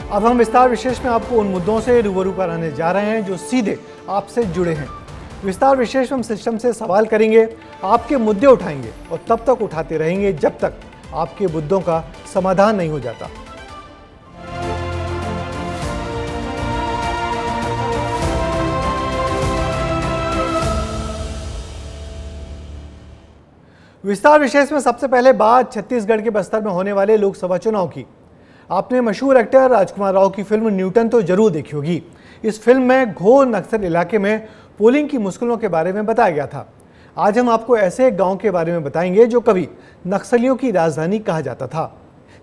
अब हम विस्तार विशेष में आपको उन मुद्दों से रूबरू कराने जा रहे हैं जो सीधे आपसे जुड़े हैं। विस्तार विशेष में हम सिस्टम से सवाल करेंगे, आपके मुद्दे उठाएंगे और तब तक उठाते रहेंगे जब तक आपके मुद्दों का समाधान नहीं हो जाता। विस्तार विशेष में सबसे पहले बात छत्तीसगढ़ के बस्तर में होने वाले लोकसभा चुनाव की। आपने मशहूर एक्टर राजकुमार राव की फिल्म न्यूटन तो जरूर देखी होगी। इस फिल्म में घोर नक्सल इलाके में पोलिंग की मुश्किलों के बारे में बताया गया था। आज हम आपको ऐसे एक गांव के बारे में बताएंगे जो कभी नक्सलियों की राजधानी कहा जाता था।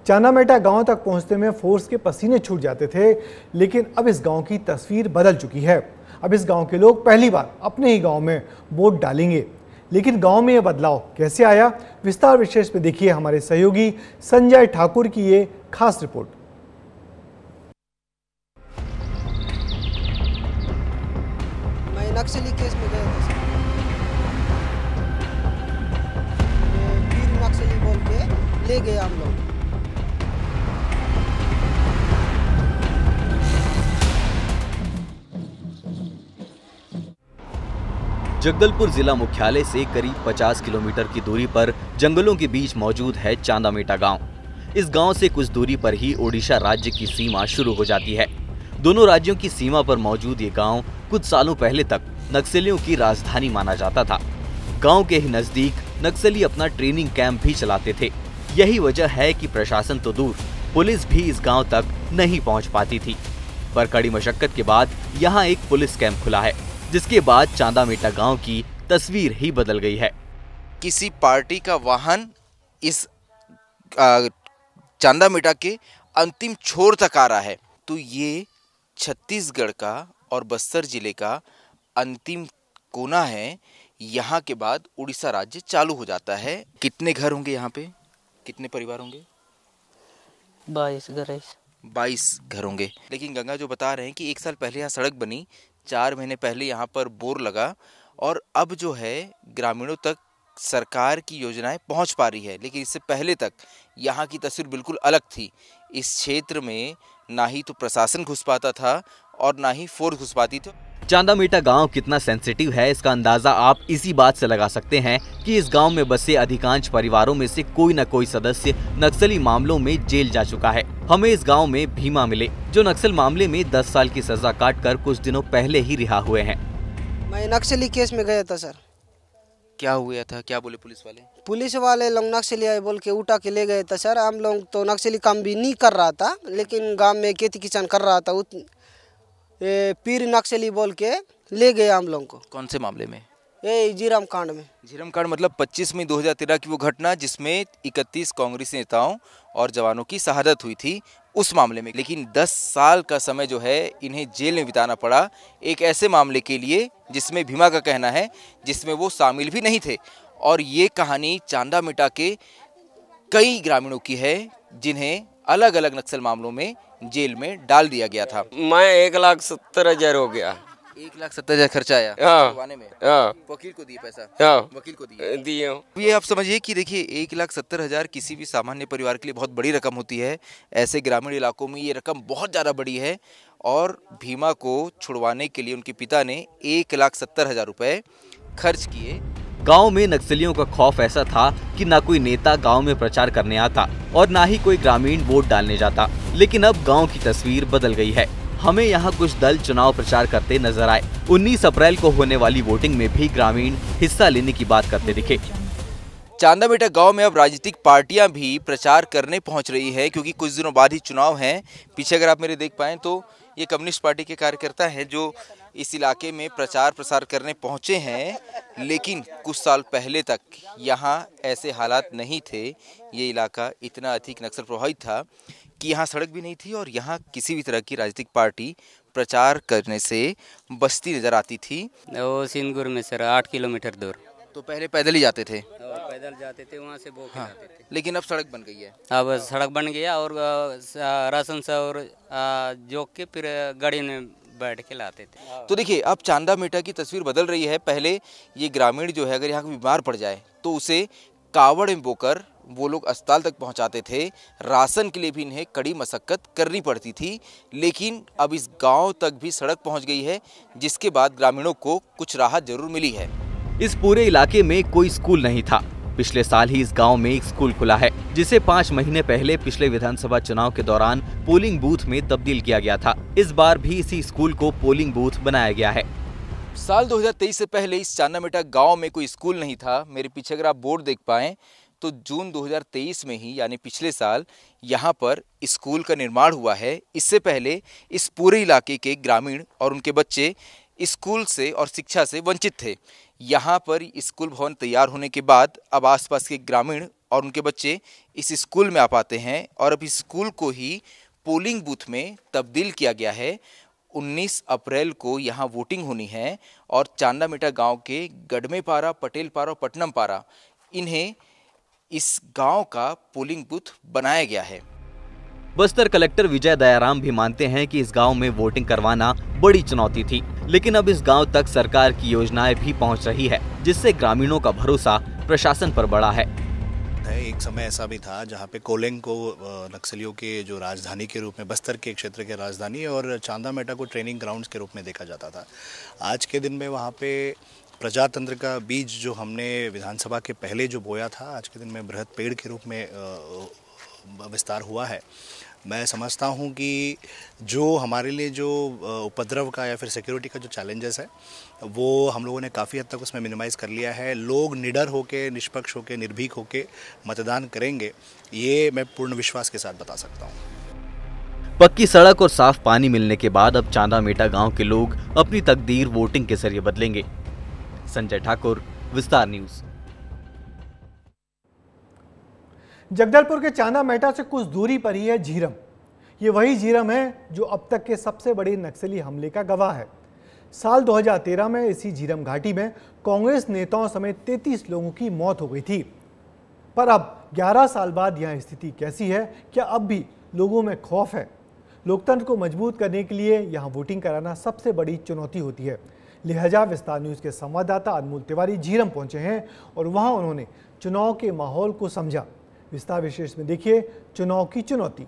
चांदामेटा गांव तक पहुंचने में फोर्स के पसीने छूट जाते थे, लेकिन अब इस गांव की तस्वीर बदल चुकी है। अब इस गांव के लोग पहली बार अपने ही गांव में वोट डालेंगे। लेकिन गांव में यह बदलाव कैसे आया, विस्तार विशेष में देखिए हमारे सहयोगी संजय ठाकुर की ये खास रिपोर्ट। मैं नक्सली केस में गया था, पीर नक्सली बोल के ले गए हम लोग। जगदलपुर जिला मुख्यालय से करीब 50 किलोमीटर की दूरी पर जंगलों के बीच मौजूद है चांदामेटा गांव। इस गांव से कुछ दूरी पर ही ओडिशा राज्य की सीमा शुरू हो जाती है। दोनों राज्यों की सीमा पर मौजूद ये गांव कुछ सालों पहले तक नक्सलियों की राजधानी माना जाता था। गांव के ही नजदीक नक्सली अपना ट्रेनिंग कैंप भी चलाते थे। यही वजह है कि प्रशासन तो दूर, पुलिस भी इस गाँव तक नहीं पहुँच पाती थी। पर कड़ी मशक्कत के बाद यहाँ एक पुलिस कैंप खुला है, जिसके बाद चांदामेटा गांव की तस्वीर ही बदल गई है। किसी पार्टी का वाहन इस चांदामेटा के अंतिम छोर तक आ रहा है, तो ये छत्तीसगढ़ का और बस्तर जिले का अंतिम कोना है। यहाँ के बाद उड़ीसा राज्य चालू हो जाता है। कितने घर होंगे यहाँ पे, कितने परिवार होंगे? 22 घर होंगे। लेकिन गंगा जो बता रहे हैं कि 1 साल पहले यहाँ सड़क बनी, 4 महीने पहले यहाँ पर बोर लगा और अब जो है ग्रामीणों तक सरकार की योजनाएं पहुँच पा रही है। लेकिन इससे पहले तक यहाँ की तस्वीर बिल्कुल अलग थी। इस क्षेत्र में ना ही तो प्रशासन घुस पाता था और ना ही फोर्स घुस पाती थी। चांदामेटा गांव कितना सेंसिटिव है, इसका अंदाजा आप इसी बात से लगा सकते हैं कि इस गांव में बसे अधिकांश परिवारों में से कोई न कोई सदस्य नक्सली मामलों में जेल जा चुका है। हमें इस गांव में भीमा मिले, जो नक्सल मामले में 10 साल की सजा काटकर कुछ दिनों पहले ही रिहा हुए हैं। मैं नक्सली केस में गया था सर। क्या हुआ था, क्या बोले पुलिस वाले? पुलिस वाले लोग नक्सली आए बोल के उठा के ले गए था सर। हम लोग तो नक्सली काम भी नहीं कर रहा था, लेकिन गांव में खेती किसान कर रहा था। पीर नक्सली बोल के ले गए हम लोग को। कौन से मामले में? ये झीरम कांड में। झीरम कांड मतलब 25 मई 2013 की वो घटना जिसमें 31 कांग्रेसी नेताओं और जवानों की शहादत हुई थी, उस मामले में। लेकिन 10 साल का समय जो है इन्हें जेल में बिताना पड़ा एक ऐसे मामले के लिए जिसमें भीमा का कहना है जिसमें वो शामिल भी नहीं थे। और ये कहानी चांदामेटा के कई ग्रामीणों की है जिन्हें अलग अलग नक्सल मामलों में जेल में डाल दिया गया था। मैं 1,70,000 हो गया। 1,70,000 खर्चा आया करवाने में। वकील को दिए पैसा? वकील को दिए। ये आप समझिए कि देखिए 1,70,000 किसी भी सामान्य परिवार के लिए बहुत बड़ी रकम होती है। ऐसे ग्रामीण इलाकों में ये रकम बहुत ज़्यादा बड़ी है। और भीमा को छुड़वाने के लिए उनके पिता ने 1,70,000 रुपए खर्च किए। गांव में नक्सलियों का खौफ ऐसा था कि ना कोई नेता गांव में प्रचार करने आता और ना ही कोई ग्रामीण वोट डालने जाता। लेकिन अब गांव की तस्वीर बदल गई है। हमें यहाँ कुछ दल चुनाव प्रचार करते नजर आए। 19 अप्रैल को होने वाली वोटिंग में भी ग्रामीण हिस्सा लेने की बात करते दिखे। चांदामेटा गांव में अब राजनीतिक पार्टियां भी प्रचार करने पहुंच रही है, क्योंकि कुछ दिनों बाद ही चुनाव हैं। पीछे अगर आप मेरे देख पाएं तो ये कम्युनिस्ट पार्टी के कार्यकर्ता हैं जो इस इलाके में प्रचार प्रसार करने पहुंचे हैं। लेकिन कुछ साल पहले तक यहाँ ऐसे हालात नहीं थे। ये इलाका इतना अधिक नक्सल प्रभावित था कि यहाँ सड़क भी नहीं थी और यहाँ किसी भी तरह की राजनीतिक पार्टी प्रचार करने से बचती नजर आती थी। वो सिंगुर में सर 8 किलोमीटर दूर। तो पहले पैदल ही जाते थे? पैदल जाते थे, वहाँ से वो जाते थे। लेकिन अब सड़क बन गई है। अब सड़क बन गया और राशन से और जोक के फिर गाड़ी में बैठ के लाते थे। तो देखिए अब चांदामेटा की तस्वीर बदल रही है। पहले ये ग्रामीण जो है अगर यहाँ बीमार पड़ जाए तो उसे कावड़ में बोकर वो लोग अस्पताल तक पहुंचाते थे, राशन के लिए भी इन्हें कड़ी मशक्कत करनी पड़ती थी। लेकिन अब इस गांव तक भी सड़क पहुंच गई है, जिसके बाद ग्रामीणों को कुछ राहत जरूर मिली है। इस पूरे इलाके में कोई स्कूल नहीं था। पिछले साल ही इस गांव में एक स्कूल खुला है, जिसे 5 महीने पहले पिछले विधानसभा चुनाव के दौरान पोलिंग बूथ में तब्दील किया गया था। इस बार भी इसी स्कूल को पोलिंग बूथ बनाया गया है। साल 2023 से पहले इस चांदामेटा गांव में कोई स्कूल नहीं था। मेरे पीछे अगर आप बोर्ड देख पाएं तो जून 2023 में ही, यानी पिछले साल, यहाँ पर स्कूल का निर्माण हुआ है। इससे पहले इस पूरे इलाके के ग्रामीण और उनके बच्चे स्कूल से और शिक्षा से वंचित थे। यहाँ पर स्कूल भवन तैयार होने के बाद अब आसपास के ग्रामीण और उनके बच्चे इस स्कूल में आ पाते हैं और अब इस स्कूल को ही पोलिंग बूथ में तब्दील किया गया है। 19 अप्रैल को यहाँ वोटिंग होनी है और चांदामेटा गांव के गढ़मेपारा, पटेलपारा और पटनमपारा, इन्हें इस गांव का पोलिंग बूथ बनाया गया है। बस्तर कलेक्टर विजय दयाराम भी मानते हैं कि इस गांव में वोटिंग करवाना बड़ी चुनौती थी, लेकिन अब इस गांव तक सरकार की योजनाएं भी पहुंच रही है, जिससे ग्रामीणों का भरोसा प्रशासन पर बढ़ा है। एक समय ऐसा भी था जहां पे कोलेंग को नक्सलियों के जो राजधानी के रूप में, बस्तर के क्षेत्र के राजधानी, और चांदामेटा को ट्रेनिंग ग्राउंड्स के रूप में देखा जाता था। आज के दिन में वहां पे प्रजातंत्र का बीज जो हमने विधानसभा के पहले जो बोया था, आज के दिन में बृहद पेड़ के रूप में विस्तार हुआ है। मैं समझता हूं कि जो हमारे लिए जो उपद्रव का या फिर सिक्योरिटी का जो चैलेंजेस है, वो हम लोगों ने काफ़ी हद तक उसमें मिनिमाइज़ कर लिया है। लोग निडर होके, निष्पक्ष होके, निर्भीक होके मतदान करेंगे, ये मैं पूर्ण विश्वास के साथ बता सकता हूँ। पक्की सड़क और साफ पानी मिलने के बाद अब चांदामेटा गांव के लोग अपनी तकदीर वोटिंग के जरिए बदलेंगे। संजय ठाकुर, विस्तार न्यूज। जगदलपुर के चांदामेटा से कुछ दूरी पर ही है झीरम। ये वही झीरम है जो अब तक के सबसे बड़े नक्सली हमले का गवाह है। साल 2013 में इसी झीरम घाटी में कांग्रेस नेताओं समेत 33 लोगों की मौत हो गई थी। पर अब 11 साल बाद यह स्थिति कैसी है? क्या अब भी लोगों में खौफ है? लोकतंत्र को मजबूत करने के लिए यहाँ वोटिंग कराना सबसे बड़ी चुनौती होती है। लिहाजा विस्तार न्यूज़ के संवाददाता अनमोल तिवारी झीरम पहुंचे हैं और वहां उन्होंने चुनाव के माहौल को समझा। विस्तार विशेष में देखिए चुनाव की चुनौती।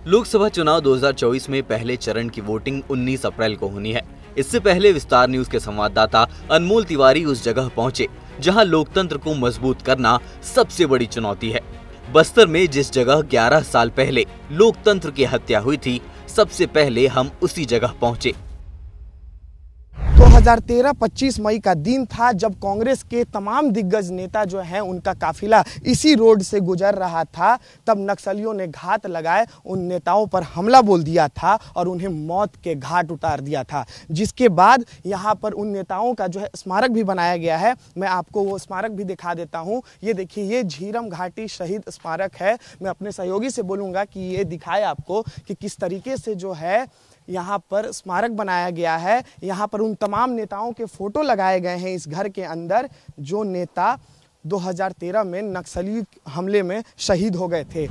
लोकसभा चुनाव 2024 में पहले चरण की वोटिंग 19 अप्रैल को होनी है। इससे पहले विस्तार न्यूज के संवाददाता अनमोल तिवारी उस जगह पहुंचे जहां लोकतंत्र को मजबूत करना सबसे बड़ी चुनौती है। बस्तर में जिस जगह 11 साल पहले लोकतंत्र की हत्या हुई थी, सबसे पहले हम उसी जगह पहुंचे। 2013 25 मई का दिन था जब कांग्रेस के तमाम दिग्गज नेता जो हैं उनका काफिला इसी रोड से गुजर रहा था। तब नक्सलियों ने घात लगाए उन नेताओं पर हमला बोल दिया था और उन्हें मौत के घाट उतार दिया था, जिसके बाद यहाँ पर उन नेताओं का जो है स्मारक भी बनाया गया है। मैं आपको वो स्मारक भी दिखा देता हूँ। ये देखिए, ये झीरम घाटी शहीद स्मारक है। मैं अपने सहयोगी से बोलूँगा कि ये दिखाए आपको कि किस तरीके से जो है यहाँ पर स्मारक बनाया गया है। यहाँ पर उन तमाम नेताओं के फोटो लगाए गए हैं इस घर के अंदर, जो नेता 2013 में नक्सली हमले में शहीद हो गए थे।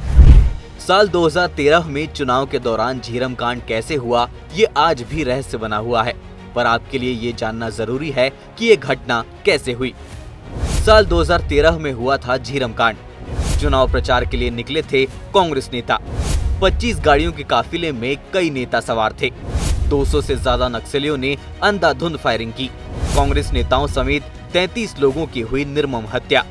साल 2013 में चुनाव के दौरान झीरम कांड कैसे हुआ, ये आज भी रहस्य बना हुआ है। पर आपके लिए ये जानना जरूरी है कि ये घटना कैसे हुई। साल 2013 में हुआ था झीरम कांड। चुनाव प्रचार के लिए निकले थे कांग्रेस नेता। 25 गाड़ियों के काफिले में कई नेता सवार थे। 200 से ज्यादा नक्सलियों ने अंधाधुंध फायरिंग की। कांग्रेस नेताओं समेत 33 लोगों की हुई निर्मम हत्या।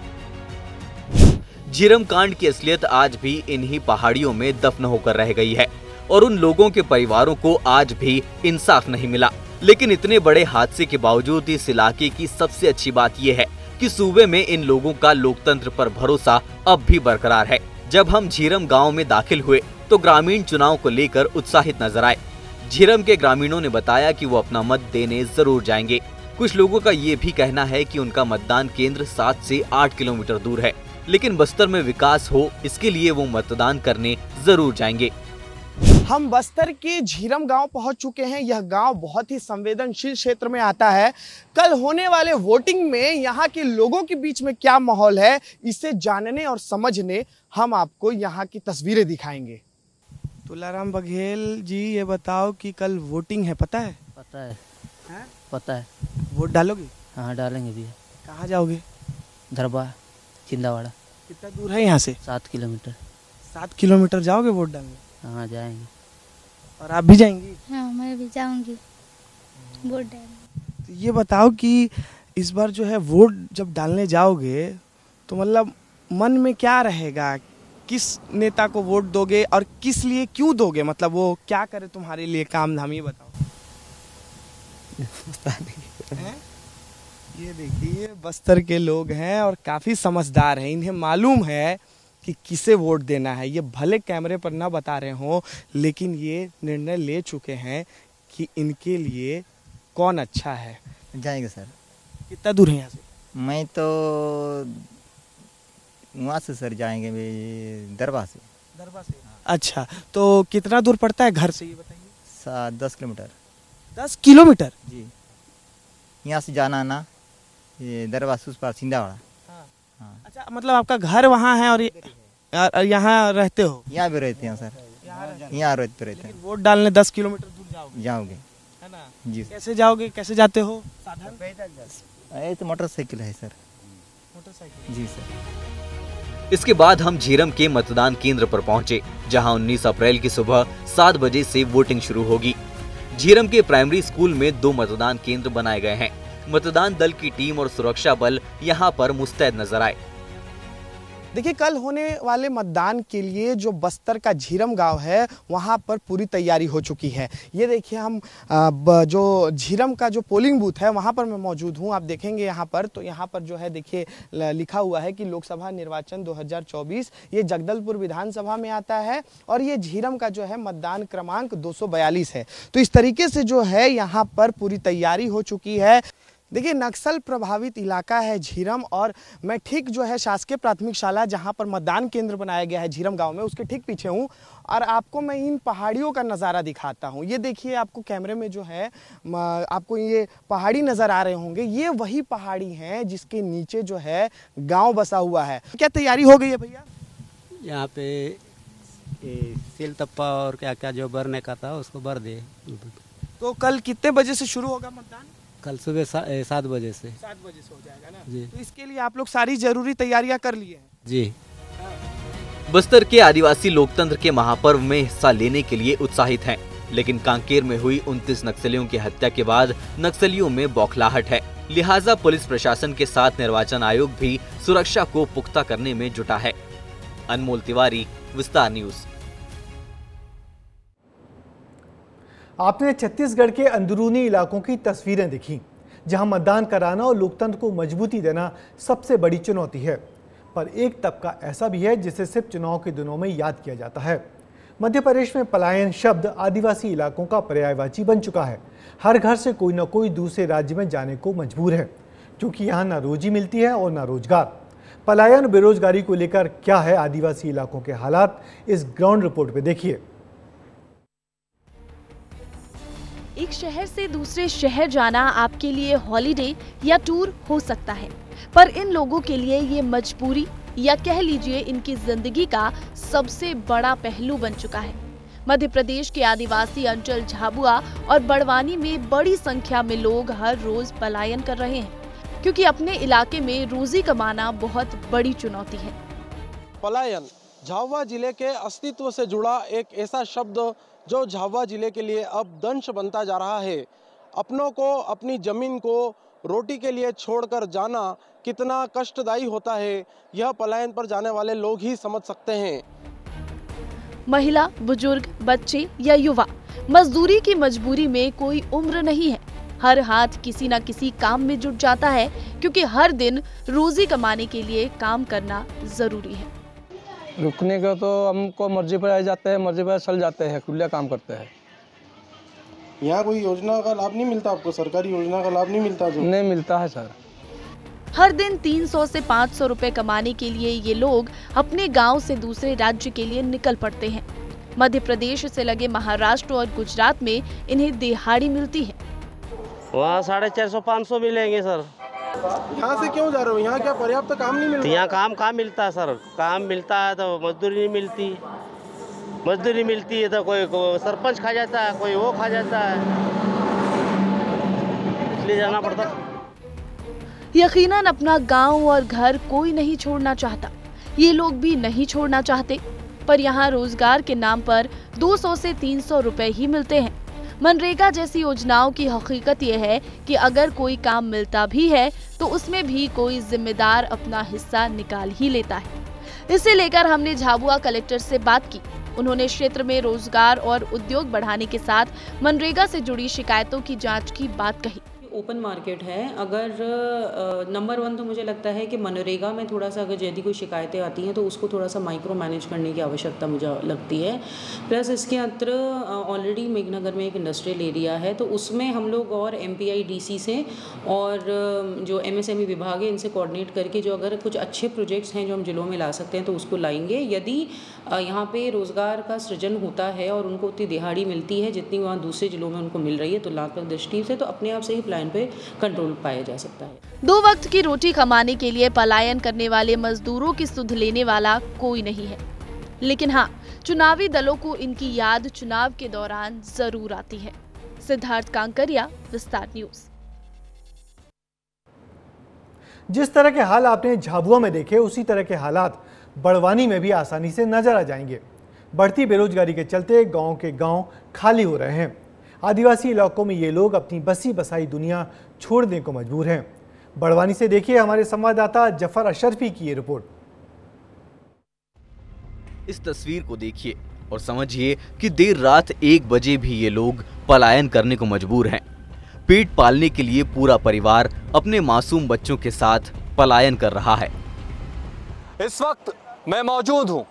झीरम कांड की असलियत आज भी इन्हीं पहाड़ियों में दफन होकर रह गई है और उन लोगों के परिवारों को आज भी इंसाफ नहीं मिला। लेकिन इतने बड़े हादसे के बावजूद इस इलाके की सबसे अच्छी बात यह है कि सूबे में इन लोगों का लोकतंत्र पर भरोसा अब भी बरकरार है। जब हम झीरम गांव में दाखिल हुए तो ग्रामीण चुनाव को लेकर उत्साहित नजर आए। झीरम के ग्रामीणों ने बताया कि वो अपना मत देने जरूर जाएंगे। कुछ लोगों का ये भी कहना है कि उनका मतदान केंद्र 7 से 8 किलोमीटर दूर है, लेकिन बस्तर में विकास हो इसके लिए वो मतदान करने जरूर जाएंगे। हम बस्तर के झीरम गांव पहुंच चुके हैं। यह गांव बहुत ही संवेदनशील क्षेत्र में आता है। कल होने वाले वोटिंग में यहाँ के लोगों के बीच में क्या माहौल है, इसे जानने और समझने हम आपको यहाँ की तस्वीरें दिखाएंगे। तुलाराम बघेल जी, ये बताओ कि कल वोटिंग है, पता है? पता है, पता है। वोट डालोगे? हाँ डालेंगे भी। कहाँ जाओगे? धरबा छिंदावाड़ा। कितना दूर है यहाँ से? 7 किलोमीटर। 7 किलोमीटर जाओगे वोट डालने? हाँ जाएंगे। और आप भी जाएंगी? हाँ मैं भी जाऊंगी वोट डालने। तो ये बताओ कि इस बार जो है वोट जब डालने जाओगे तो मतलब मन में क्या रहेगा, किस नेता को वोट दोगे और किस लिए क्यों दोगे, मतलब वो क्या करे तुम्हारे लिए काम धाम, ये बताओ। ये देखिए बस्तर के लोग हैं और काफी समझदार हैं, इन्हें मालूम है कि किसे वोट देना है। ये भले कैमरे पर ना बता रहे हो लेकिन ये निर्णय ले चुके हैं कि इनके लिए कौन अच्छा है। जाएंगे सर। कितना दूर है यहाँ से? मैं तो वहाँ से सर जाएंगे दरबा से। दरबा से? अच्छा, तो कितना दूर पड़ता है घर से ये बताइए? 10 किलोमीटर। 10 किलोमीटर? जी, यहाँ से जाना ना ये दरबा से उस पार छिंदावाड़ा। हाँ। अच्छा, मतलब आपका घर वहाँ है और यहाँ रहते हो? यहाँ भी रहते हैं सर, यहाँ रहते हैं। वोट डालने 10 किलोमीटर दूर जाओगे है ना? जी। कैसे जाओगे, कैसे जाते हो? ये तो मोटरसाइकिल है सर। मोटरसाइकिल? जी सर। इसके बाद हम झीरम के मतदान केंद्र पर पहुंचे, जहां 19 अप्रैल की सुबह 7 बजे से वोटिंग शुरू होगी। झीरम के प्राइमरी स्कूल में 2 मतदान केंद्र बनाए गए हैं। मतदान दल की टीम और सुरक्षा बल यहां पर मुस्तैद नजर आए। देखिए, कल होने वाले मतदान के लिए जो बस्तर का झीरम गांव है वहां पर पूरी तैयारी हो चुकी है। ये देखिए, हम जो झीरम का जो पोलिंग बूथ है वहां पर मैं मौजूद हूं। आप देखेंगे यहाँ पर, तो यहाँ पर जो है देखिए लिखा हुआ है कि लोकसभा निर्वाचन 2024 ये जगदलपुर विधानसभा में आता है और ये झीरम का जो है मतदान क्रमांक 242 है। तो इस तरीके से जो है यहाँ पर पूरी तैयारी हो चुकी है। देखिए, नक्सल प्रभावित इलाका है झीरम और मैं ठीक जो है शासकीय प्राथमिक शाला जहां पर मतदान केंद्र बनाया गया है झीरम गांव में, उसके ठीक पीछे हूं और आपको मैं इन पहाड़ियों का नज़ारा दिखाता हूं। ये देखिए, आपको कैमरे में जो है आपको ये पहाड़ी नज़र आ रहे होंगे, ये वही पहाड़ी हैं जिसके नीचे जो है गांव बसा हुआ है। क्या तैयारी हो गई है भैया? यहाँ पे सेल तप्पा और क्या क्या जो भरने का था उसको भर दिए। तो कल कितने बजे से शुरू होगा मतदान? कल सुबह 7 बजे से। 7 बजे से हो जाएगा ना जी। तो इसके लिए आप लोग सारी जरूरी तैयारियां कर लिए हैं? जी। बस्तर के आदिवासी लोकतंत्र के महापर्व में हिस्सा लेने के लिए उत्साहित हैं, लेकिन कांकेर में हुई 29 नक्सलियों की हत्या के बाद नक्सलियों में बौखलाहट है। लिहाजा पुलिस प्रशासन के साथ निर्वाचन आयोग भी सुरक्षा को पुख्ता करने में जुटा है। अनमोल तिवारी, विस्तार न्यूज। आपने छत्तीसगढ़ के अंदरूनी इलाकों की तस्वीरें देखी, जहां मतदान कराना और लोकतंत्र को मजबूती देना सबसे बड़ी चुनौती है। पर एक तबका ऐसा भी है जिसे सिर्फ चुनाव के दिनों में याद किया जाता है। मध्य प्रदेश में पलायन शब्द आदिवासी इलाकों का पर्यायवाची बन चुका है। हर घर से कोई न कोई दूसरे राज्य में जाने को मजबूर है, क्योंकि यहाँ ना रोजी मिलती है और ना रोजगार। पलायन बेरोजगारी को लेकर क्या है आदिवासी इलाकों के हालात, इस ग्राउंड रिपोर्ट में देखिए। एक शहर से दूसरे शहर जाना आपके लिए हॉलिडे या टूर हो सकता है, पर इन लोगों के लिए ये मजबूरी या कह लीजिए इनकी जिंदगी का सबसे बड़ा पहलू बन चुका है। मध्य प्रदेश के आदिवासी अंचल झाबुआ और बड़वानी में बड़ी संख्या में लोग हर रोज पलायन कर रहे हैं, क्योंकि अपने इलाके में रोजी कमाना बहुत बड़ी चुनौती है। पलायन झाबुआ जिले के अस्तित्व से जुड़ा एक ऐसा शब्द जो झाबुआ जिले के लिए अब दंश बनता जा रहा है। अपनों को, अपनी जमीन को रोटी के लिए छोड़कर जाना कितना कष्टदायी होता है, यह पलायन पर जाने वाले लोग ही समझ सकते हैं। महिला, बुजुर्ग, बच्चे या युवा, मजदूरी की मजबूरी में कोई उम्र नहीं है। हर हाथ किसी न किसी काम में जुट जाता है, क्योंकि हर दिन रोजी कमाने के लिए काम करना जरूरी है। रुकने का तो हमको मर्जी पर आ जाते हैं, मर्जी पर चल जाते हैं, खुले काम करते हैं। यहाँ कोई योजना का लाभ नहीं मिलता आपको? सरकारी योजना का लाभ नहीं मिलता? जो नहीं मिलता है सर। हर दिन 300 से 500 रुपए कमाने के लिए ये लोग अपने गांव से दूसरे राज्य के लिए निकल पड़ते हैं। मध्य प्रदेश से लगे महाराष्ट्र और गुजरात में इन्हें दिहाड़ी मिलती है। वहाँ 450-500 मिलेंगे सर। यहाँ से क्यों जा रहे हो? यहाँ क्या पर्याप्त काम नहीं मिलता? यहाँ काम कहाँ मिलता है सर? काम मिलता है तो मजदूरी नहीं मिलती। मजदूरी मिलती है तो कोई सरपंच खा जाता है, कोई वो खा जाता है। इसलिए जाना पड़ता। यकीनन अपना गांव और घर कोई नहीं छोड़ना चाहता, ये लोग भी नहीं छोड़ना चाहते, पर यहाँ रोजगार के नाम पर 200 से 300 रुपए ही मिलते हैं। मनरेगा जैसी योजनाओं की हकीकत यह है कि अगर कोई काम मिलता भी है तो उसमें भी कोई जिम्मेदार अपना हिस्सा निकाल ही लेता है। इसे लेकर हमने झाबुआ कलेक्टर से बात की। उन्होंने क्षेत्र में रोजगार और उद्योग बढ़ाने के साथ मनरेगा से जुड़ी शिकायतों की जांच की बात कही। ओपन मार्केट है, अगर नंबर 1 तो मुझे लगता है कि मनरेगा में थोड़ा सा अगर यदि कोई शिकायतें आती हैं तो उसको थोड़ा सा माइक्रो मैनेज करने की आवश्यकता मुझे लगती है। प्लस इसके अंतर ऑलरेडी मेघनगर में एक इंडस्ट्रियल एरिया है, तो उसमें हम लोग और MPIDC से और जो MSME विभाग है इनसे कोऑर्डिनेट करके जो अगर कुछ अच्छे प्रोजेक्ट्स हैं जो हम जिलों में ला सकते हैं तो उसको लाएंगे। यदि यहाँ पे रोज़गार का सृजन होता है और उनको उतनी दिहाड़ी मिलती है जितनी वहाँ दूसरे जिलों में उनको मिल रही है तो लाभप्रद दृष्टि से तो अपने आप से ही प्लान पे कंट्रोल पाया जा सकता है। 2 वक्त की रोटी कमाने के लिए पलायन करने वाले मजदूरों की सुध लेने वाला कोई नहीं है, लेकिन हाँ, चुनावी दलों को इनकी याद चुनाव के दौरान जरूर आती है। सिद्धार्थ कांकरिया, विस्तार न्यूज। जिस तरह के हाल आपने झाबुआ में देखे उसी तरह के हालात बड़वानी में भी आसानी से नजर आ जाएंगे। बढ़ती बेरोजगारी के चलते गांव के गांव खाली हो रहे हैं। आदिवासी इलाकों में ये लोग अपनी बसी बसाई दुनिया छोड़ने को मजबूर हैं। बड़वानी से देखिए हमारे संवाददाता जफर अशरफी की ये रिपोर्ट। इस तस्वीर को देखिए और समझिए कि देर रात 1 बजे भी ये लोग पलायन करने को मजबूर हैं। पेट पालने के लिए पूरा परिवार अपने मासूम बच्चों के साथ पलायन कर रहा है। इस वक्त मैं मौजूद हूं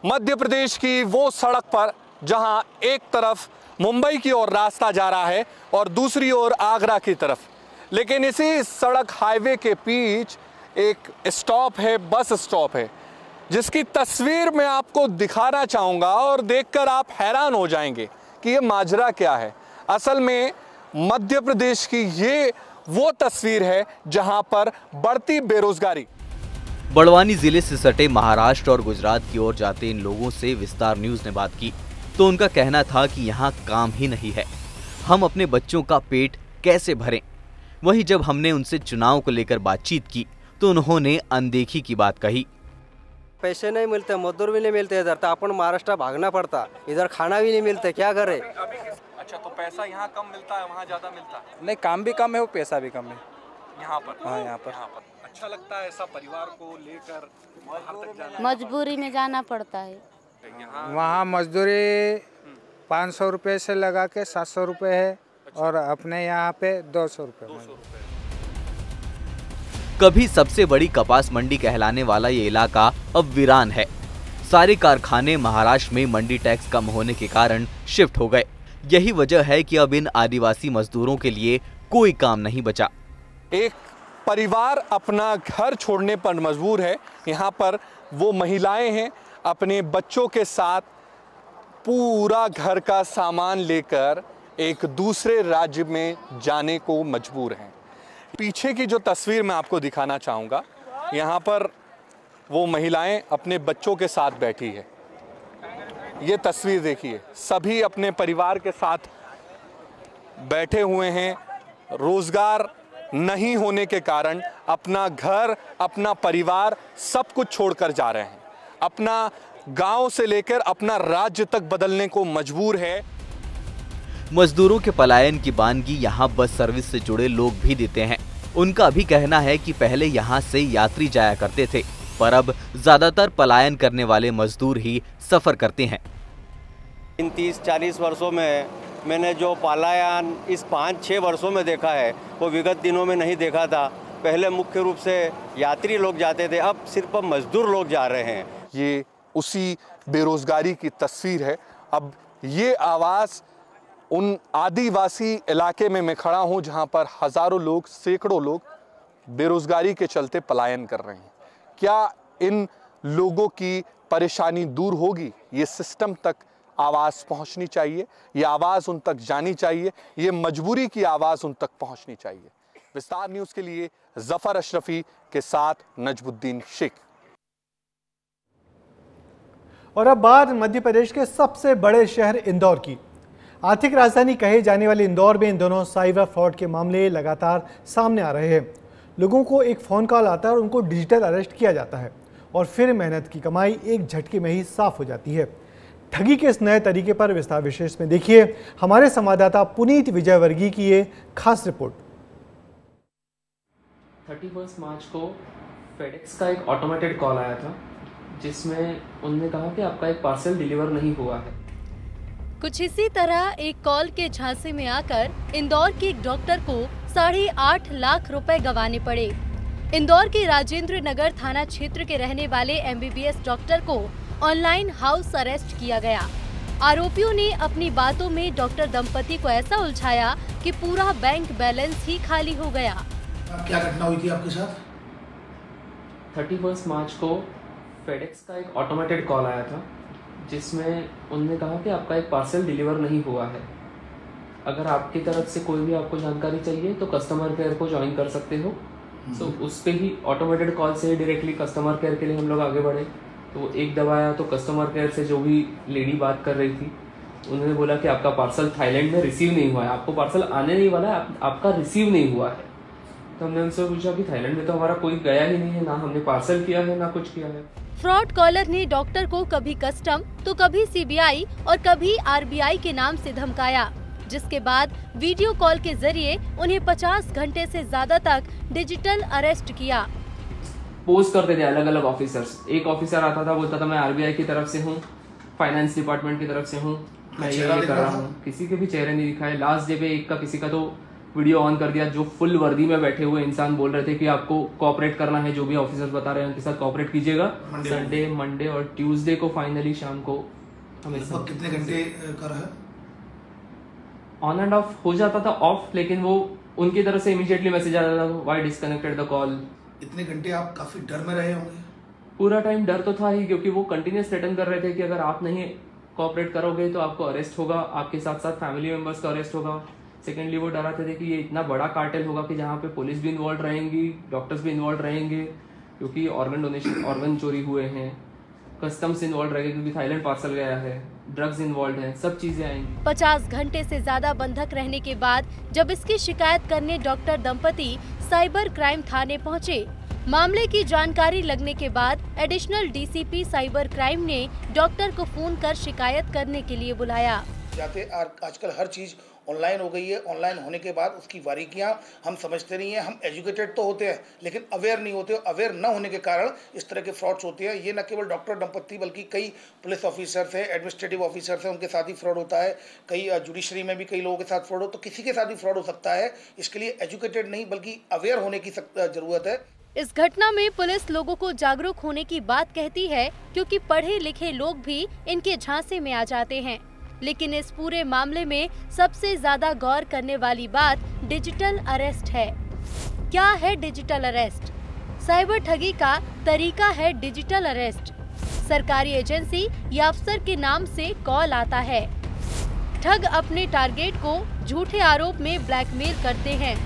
मध्य प्रदेश की वो सड़क पर जहां एक तरफ मुंबई की ओर रास्ता जा रहा है और दूसरी ओर आगरा की तरफ, लेकिन इसी सड़क हाईवे के बीच एक स्टॉप है, बस स्टॉप है, जिसकी तस्वीर मैं आपको दिखाना चाहूँगा और देखकर आप हैरान हो जाएंगे कि ये माजरा क्या है। असल में मध्य प्रदेश की ये वो तस्वीर है जहां पर बढ़ती बेरोजगारी। बड़वानी जिले से सटे महाराष्ट्र और गुजरात की ओर जाते इन लोगों से विस्तार न्यूज ने बात की तो उनका कहना था कि यहाँ काम ही नहीं है, हम अपने बच्चों का पेट कैसे भरें। वहीं जब हमने उनसे चुनाव को लेकर बातचीत की तो उन्होंने अनदेखी की बात कही। पैसे नहीं मिलते, मजदूर भी नहीं मिलते इधर, तो अपन महाराष्ट्र भागना पड़ता, इधर खाना भी नहीं मिलता, क्या करे। अच्छा, तो पैसा यहाँ कम मिलता है, वहाँ ज्यादा मिलता है? नहीं, काम भी कम है, वो पैसा भी कम है यहाँ पर। हाँ, यहाँ पर। अच्छा लगता है ऐसा परिवार को लेकर बाहर तक जाना? मजबूरी में जाना पड़ता है। वहाँ मजदूरी 500 रुपये से लगा के 700 रुपये है और अपने यहाँ पे 200 रुपये। कभी सबसे बड़ी कपास मंडी कहलाने वाला ये इलाका अब वीरान है। सारे कारखाने महाराष्ट्र में मंडी टैक्स कम होने के कारण शिफ्ट हो गए। यही वजह है कि अब इन आदिवासी मजदूरों के लिए कोई काम नहीं बचा। एक परिवार अपना घर छोड़ने पर मजबूर है। यहाँ पर वो महिलाएं हैं अपने बच्चों के साथ पूरा घर का सामान लेकर एक दूसरे राज्य में जाने को मजबूर हैं। पीछे की जो तस्वीर मैं आपको दिखाना चाहूँगा, यहाँ पर वो महिलाएं अपने बच्चों के साथ बैठी है। ये तस्वीर देखिए, सभी अपने परिवार के साथ बैठे हुए हैं। रोजगार नहीं होने के कारण अपना घर, अपना परिवार सब कुछ छोड़कर जा रहे हैं। अपना गांव से लेकर अपना राज्य तक बदलने को मजबूर है। मजदूरों के पलायन की बानगी यहाँ बस सर्विस से जुड़े लोग भी देते हैं। उनका भी कहना है कि पहले यहाँ से यात्री जाया करते थे, पर अब ज्यादातर पलायन करने वाले मजदूर ही सफर करते हैं। इन 30-40 वर्षों में मैंने जो पलायन इस 5-6 वर्षों में देखा है वो विगत दिनों में नहीं देखा था। पहले मुख्य रूप से यात्री लोग जाते थे, अब सिर्फ मजदूर लोग जा रहे हैं। ये उसी बेरोजगारी की तस्वीर है। अब ये आवाज़ उन आदिवासी इलाके में मैं खड़ा हूँ जहाँ पर हज़ारों लोग, सैकड़ों लोग बेरोजगारी के चलते पलायन कर रहे हैं। क्या इन लोगों की परेशानी दूर होगी? ये सिस्टम तक आवाज़ पहुँचनी चाहिए, ये आवाज़ उन तक जानी चाहिए, ये मजबूरी की आवाज़ उन तक पहुँचनी चाहिए। विस्तार न्यूज़ के लिए जफर अशरफी के साथ नजमुद्दीन शेख। और अब बात मध्य प्रदेश के सबसे बड़े शहर इंदौर की। आर्थिक राजधानी कहे जाने वाले इंदौर में इन दोनों साइबर फ्रॉड के मामले लगातार सामने आ रहे हैं। लोगों को एक फ़ोन कॉल आता है और उनको डिजिटल अरेस्ट किया जाता है और फिर मेहनत की कमाई एक झटके में ही साफ हो जाती है। ठगी के इस नए तरीके पर विस्तार विशेष में देखिए हमारे संवाददाता पुनीत विजयवर्गीय की ये खास रिपोर्ट। 31 मार्च को फेडेक्स का एक ऑटोमेटेड कॉल आया था जिसमें उन्होंने कहा कि आपका एक पार्सल डिलीवर नहीं हुआ है। कुछ इसी तरह एक कॉल के झांसे में आकर इंदौर के एक डॉक्टर को 8.5 लाख रुपए गंवाने पड़े। इंदौर के राजेंद्र नगर थाना क्षेत्र के रहने वाले MBBS डॉक्टर को ऑनलाइन हाउस अरेस्ट किया गया। आरोपियों ने अपनी बातों में डॉक्टर दंपति को ऐसा उलझाया कि पूरा बैंक बैलेंस ही खाली हो गया। क्या घटना हुई थी आपके साथ? 31 मार्च को फेडेक्स का एक ऑटोमेटेड कॉल आया था जिसमें उन्होंने कहा कि आपका एक पार्सल डिलीवर नहीं हुआ है। अगर आपकी तरफ से कोई भी आपको जानकारी चाहिए तो कस्टमर केयर को ज्वाइन कर सकते हो। तो उस पे ही ऑटोमेटेड कॉल से डायरेक्टली कस्टमर केयर के लिए हम लोग आगे बढ़े। तो एक दबाया तो कस्टमर केयर से जो भी लेडी बात कर रही थी उन्होंने बोला कि आपका पार्सल थाईलैंड में रिसीव नहीं हुआ है, आपको पार्सल आने नहीं वाला है, आपका रिसीव नहीं हुआ है। तो हमने उनसे पूछा कि थाईलैंड में तो हमारा कोई गया ही नहीं है, ना हमने पार्सल किया है ना कुछ किया है। फ्रॉड कॉलर ने डॉक्टर को कभी कस्टम तो कभी CBI और कभी RBI के नाम से धमकाया, जिसके बाद वीडियो कॉल के जरिए उन्हें 50 घंटे से ज्यादा तक डिजिटल अरेस्ट किया। पोस्ट करते थे अलग अलग ऑफिसर्स। एक ऑफिसर आता था, बोलता था मैं RBI की तरफ से हूँ, फाइनेंस डिपार्टमेंट की तरफ से हूँ, मैं ये कर रहा हूँ। किसी के भी चेहरे नहीं दिखाए। लास्ट डे पे एक का किसी का तो वीडियो ऑन कर दिया, जो फुल वर्दी में बैठे हुए इंसान बोल रहे थे कि आपको कोऑपरेट करना है, जो भी ऑफिसर्स बता रहे हैं उनके साथ कोऑपरेट कीजिएगा। संडे, मंडे और ट्यूसडे को फाइनली शाम को हमें कितने घंटे कर है? ऑन एंड ऑफ हो जाता था ऑफ, लेकिन वो उनकी तरफ से इमीडिएटली मैसेज आ जाता था व्हाई डिस्कनेक्टेड द कॉल। इतने घंटे आप काफी डर में रहे होंगे? पूरा टाइम डर तो था ही, क्योंकि वो कंटिन्यूस थ्रेटन कर रहे थे कि अगर आप नहीं कोऑपरेट करोगे तो आपको अरेस्ट होगा, आपके साथ साथ फैमिली मेंबर्स का अरेस्ट होगा। सेकेंडली वो डराते थे कि ये इतना बड़ा कार्टेल होगा कि जहाँ पे पुलिस भी इन्वॉल्व रहेंगी, डॉक्टर्स भी इन्वॉल्व रहेंगे क्योंकि ऑर्गन डोनेशन, ऑर्गन चोरी हुए हैं, कस्टम्स इन्वॉल्व रहेंगे क्योंकि थाईलैंड पार्सल गया है, ड्रग्स इन्वॉल्व हैं, सब चीजें आएंगी। 50 घंटे से ज्यादा बंधक रहने के बाद जब इसकी शिकायत करने डॉक्टर दंपति साइबर क्राइम थाने पहुंचे, मामले की जानकारी लगने के बाद एडिशनल DCP साइबर क्राइम ने डॉक्टर को फोन कर शिकायत करने के लिए बुलाया। आजकल हर चीज ऑनलाइन हो गई है। ऑनलाइन होने के बाद उसकी बारीकियां हम समझते नहीं है। हम एजुकेटेड तो होते हैं लेकिन अवेयर नहीं होते। अवेयर न होने के कारण इस तरह के फ्रॉड्स होते हैं। ये न केवल डॉक्टर दंपति बल्कि कई पुलिस ऑफिसर्स हैं, एडमिनिस्ट्रेटिव ऑफिसर्स हैं, उनके साथ ही फ्रॉड होता है। कई जुडिशरी में भी कई लोगों के साथ फ्रॉड हो, तो किसी के साथ भी फ्रॉड हो सकता है। इसके लिए एजुकेटेड नहीं बल्कि अवेयर होने की जरूरत है। इस घटना में पुलिस लोगों को जागरूक होने की बात कहती है, क्योंकि पढ़े लिखे लोग भी इनके झांसे में आ जाते हैं। लेकिन इस पूरे मामले में सबसे ज्यादा गौर करने वाली बात डिजिटल अरेस्ट है। क्या है डिजिटल अरेस्ट? साइबर ठगी का तरीका है डिजिटल अरेस्ट। सरकारी एजेंसी या अफसर के नाम से कॉल आता है। ठग अपने टारगेट को झूठे आरोप में ब्लैकमेल करते हैं।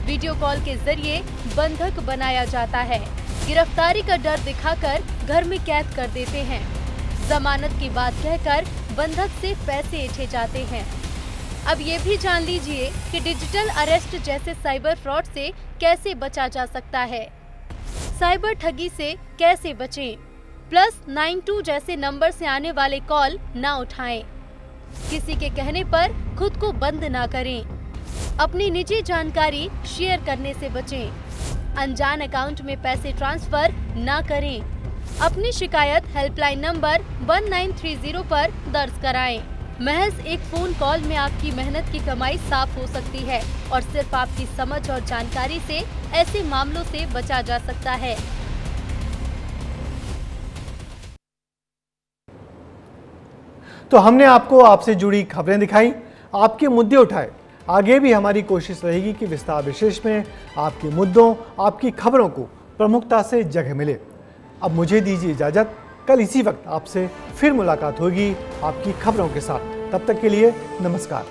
वीडियो कॉल के जरिए बंधक बनाया जाता है। गिरफ्तारी का डर दिखाकर घर में कैद कर देते हैं। जमानत की बात कहकर बंधक से पैसे ऐंठे जाते हैं। अब ये भी जान लीजिए कि डिजिटल अरेस्ट जैसे साइबर फ्रॉड से कैसे बचा जा सकता है। साइबर ठगी से कैसे बचें? +92 जैसे नंबर से आने वाले कॉल ना उठाएं। किसी के कहने पर खुद को बंद ना करें। अपनी निजी जानकारी शेयर करने से बचें। अनजान अकाउंट में पैसे ट्रांसफर ना करें। अपनी शिकायत हेल्पलाइन नंबर 1930 पर दर्ज कराएं। महज एक फोन कॉल में आपकी मेहनत की कमाई साफ हो सकती है और सिर्फ आपकी समझ और जानकारी से ऐसे मामलों से बचा जा सकता है। तो हमने आपको आपसे जुड़ी खबरें दिखाई, आपके मुद्दे उठाए। आगे भी हमारी कोशिश रहेगी कि विस्तार विशेष में आपके मुद्दों, आपकी खबरों को प्रमुखता से जगह मिले। अब मुझे दीजिए इजाज़त। कल इसी वक्त आपसे फिर मुलाकात होगी आपकी खबरों के साथ। तब तक के लिए नमस्कार।